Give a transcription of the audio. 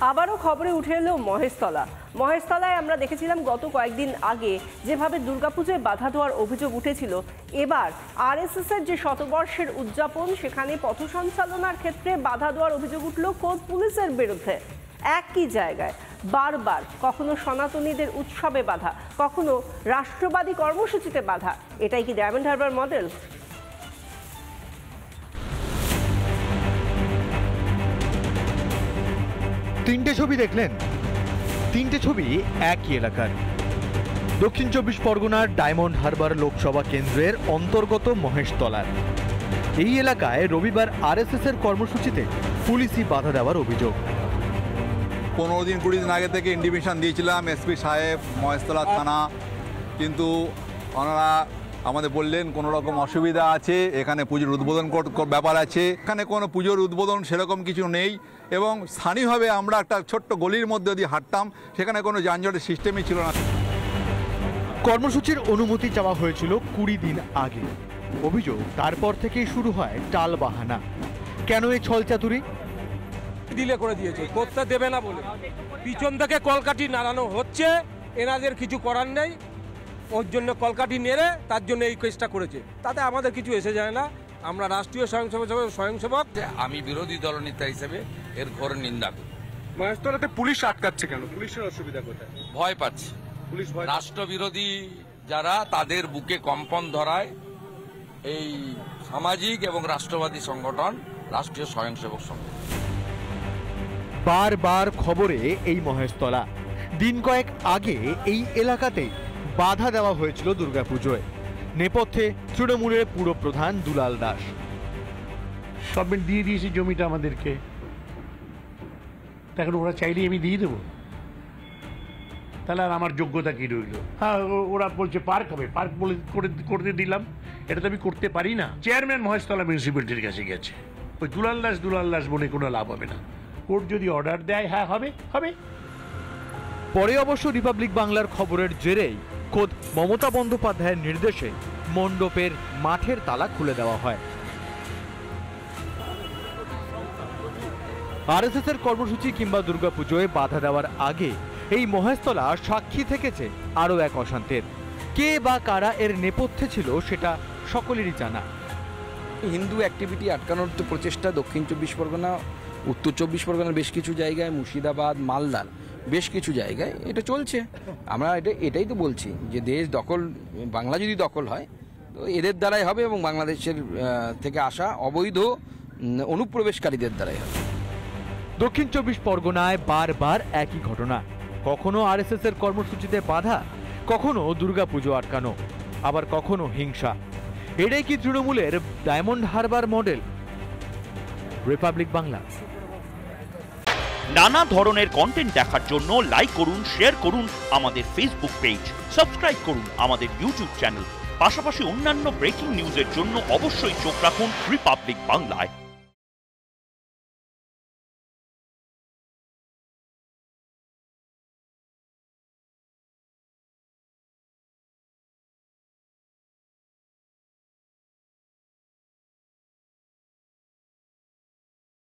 আবারও খবরে উঠে এলো মহেশতলা। মহেশতলায় আমরা দেখেছিলাম গত কয়েকদিন আগে যেভাবে দুর্গাপুজোয় বাধা দেওয়ার অভিযোগ উঠেছিল, এবার আরএসএস এর যে শতবর্ষের উদযাপন সেখানে পথ সঞ্চালনার ক্ষেত্রে বাধা দেওয়ার অভিযোগ উঠল খোদ পুলিশের বিরুদ্ধে। একই জায়গায় বারবার কখনো সনাতনীদের উৎসবে বাধা, কখনো রাষ্ট্রবাদী কর্মসূচিতে বাধা। এটাই কি ডায়মন্ড হারবার মডেল? তিনটে ছবি দেখলেন, তিনটে ছবি একই এলাকার। দক্ষিণ 24 পরগনার ডায়মন্ড হারবার লোকসভা কেন্দ্রের অন্তর্গত মহেশতলার এই এলাকায় রবিবার আরএসএস এর কর্মসূচিতে পুলিশি বাধা দেওয়ার অভিযোগ। 15 দিন 20 দিন আগে থেকে ইন্ডিমেশন দিয়েছিলাম এসপি সাহেব, মহেশতলা থানা, কিন্তু ওনারা আমাদের বললেন কোনো রকম অসুবিধা আছে, এখানে পুজোর উদ্বোধন ব্যাপার আছে। এখানে কোনো পুজোর উদ্বোধন সেরকম কিছু নেই, এবং স্থানীয়ভাবে আমরা একটা ছোট্ট গলির মধ্যে দিয়ে হাঁটতাম, সেখানে কোনো যানজটের সিস্টেমই ছিল না। কর্মসূচির অনুমতি চাওয়া হয়েছিল 20 দিন আগে। অভিযোগ তারপর থেকেই শুরু হয় টাল বাহানা। কেন এই ছলচাতুরি? ডিলে করে দিয়েছে, করতে দেবে না বলে পিছন থেকে কলকাঠি নাড়ানো হচ্ছে, এনাদের কিছু করার নেই, ওর জন্য কলকাঠি নেড়ে তার জন্য এই কেসটা করেছে। তাতে আমাদের কিছু এসে যায় না, আমরা রাষ্ট্রীয় স্বয়ংসেবক। আমি বিরোধী দলনেতা হিসেবে এর ঘোর নিন্দা করি। মহেশতলাতে পুলিশ আটকাচ্ছে কেন? পুলিশের অসুবিধা কোথায়? ভয় পাচ্ছে পুলিশ, রাষ্ট্রবিরোধী যারা তাদের বুকে কম্পন ধরায় এই সামাজিক এবং রাষ্ট্রবাদী সংগঠন রাষ্ট্রীয় স্বয়ংসেবক সংগঠন। বারবার খবরে এই মহেশতলা। দিন কয়েক আগে এই এলাকাতে বাধা দেওয়া হয়েছিল দুর্গাপুজোয়। নেপথ্যে তৃণমূলের পুরপ্রধান দুলাল দাস। গভর্নমেন্ট দিয়ে দিয়েছে জমিটা আমাদেরকে, এখন ওরা চাইলেই আমি দিয়ে দেবো, তাহলে আর আমার যোগ্যতা কি রইল? হ্যাঁ, ওরা বলছে পার্ক হবে, পার্ক বলে করতে দিলাম, এটা তো আমি করতে পারি না। চেয়ারম্যান মহেশতলা মিউনিসিপ্যালিটির কাছে গেছে, ওই দুলাল দাস বলে কোনো লাভ হবে না। কোর্ট যদি অর্ডার দেয়, হ্যাঁ হবে হবে। পরে অবশ্য রিপাবলিক বাংলার খবরের জেরেই খোদ মমতা বন্দ্যোপাধ্যায়ের নির্দেশে মণ্ডপের মাঠের তালা খুলে দেওয়া হয়। আরএসএস এর কর্মসূচি কিংবা দুর্গাপুজোয় বাধা দেওয়ার আগে এই মহেশতলা সাক্ষী থেকেছে আরও এক অশান্তির। কে বা কারা এর নেপথ্যে ছিল সেটা সকলেরই জানা। হিন্দু অ্যাক্টিভিটি আটকানোর তো প্রচেষ্টা দক্ষিণ 24 পরগনা, উত্তর 24 পরগনার বেশ কিছু জায়গায়, মুর্শিদাবাদ, মালদার বেশ কিছু জায়গায় এটা চলছে। আমরা এটাই তো বলছি যে দেশ দখল, বাংলা যদি দখল হয় তো এদের দ্বারাই হবে, এবং বাংলাদেশের থেকে আসা অবৈধ অনুপ্রবেশকারীদের দ্বারাই হবে। দক্ষিণ 24 পরগনায় বারবার একই ঘটনা। কখনো আরএসএস এর কর্মসূচিতে বাধা, কখনো দুর্গাপুজো আটকানো, আবার কখনো হিংসা। এটাই কি তৃণমূলের diamond Harbour model? Republic Bangla. নানা ধরনের কন্টেন্ট দেখার জন্য লাইক করুন, শেয়ার করুন আমাদের ফেসবুক পেজ, সাবস্ক্রাইব করুন আমাদের ইউটিউব চ্যানেল। পাশাপাশি অন্যান্য ব্রেকিং নিউজের জন্য অবশ্যই চোখ রাখুন রিপাবলিক বাংলায়।